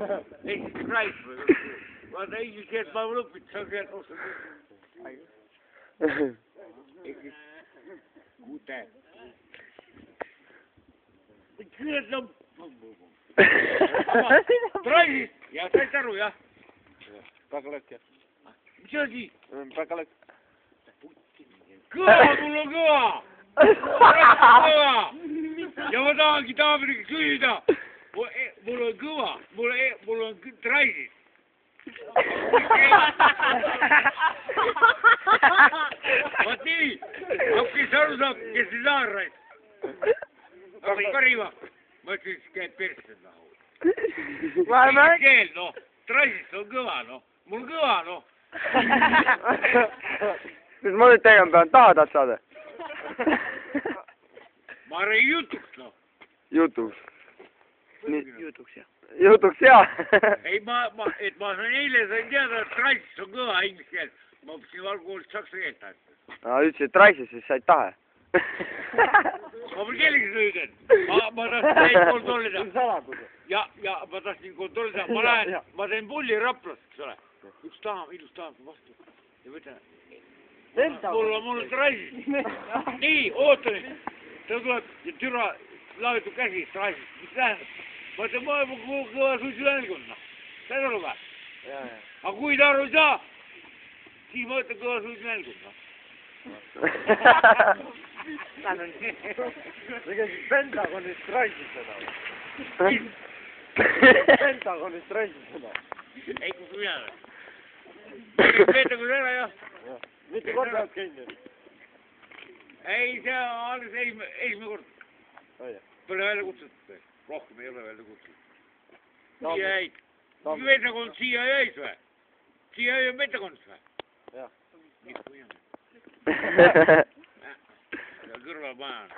Eesti Price või? Vaata inglise keelt ma olen õppinud, sa keelt ostad. Kute. Keelt on... Price'ist! Ja said aru, jah? Väga lõkk, jah. Mis asi? Väga lõkk. Kõva, mul on kõva! Kõva! Ja ma tahangi Taavriga küsida. Mul on kõva, mul on Price'ist. Vaat nii, kes aru saab, kes ei saa Raid. Aga karima. Ma ütlen, et käib persse nahu. Keel, noh. Trassist on kõva, noh. Mul on kõva, noh. Mis ma nüüd tegema pean? Taha tahad saada? Ma räägin jutuks, noh. Jutuks. Jutuks, jah. Jutuks, jah. Ei, ma sain eile teada, et trassist on kõva inglise keelt. Ma õppisin valgkoolist saksa keelt. Ütlesid trassist, siis said tahe. Ma pole kellegi sõidet. Ma tahtsin neid kontrollida. Ja ma tahtsin kontrollida. Ma teen pulli Raplas, eks ole. Üks daam, ilus daam vastu. Ja võtan. Mul on trassist. Nii, oota nüüd. Ta tuleb ja türa laevitab käsi trassist. Mis tähendab? Ma ütlen, ma olen kõva suitsulänelgonna. Saad aru või? Aga kui ta aru ei saa, siis ma ütlen kõva suitsulänelgonna. See käis Pentagonist raisisena. Pentagonist raisisena. Ei, kus mina olen? Pentagonis ära, jah? Mitu korda oled käinud? Ei, see on alles esimene kord. Pole välja kutsutud. Rohkem ei ole välja kutsutud. Siia jäid. Pentagon siia jäid või? Siia jäid Pentagonis või? Jah. Kõrval maja on.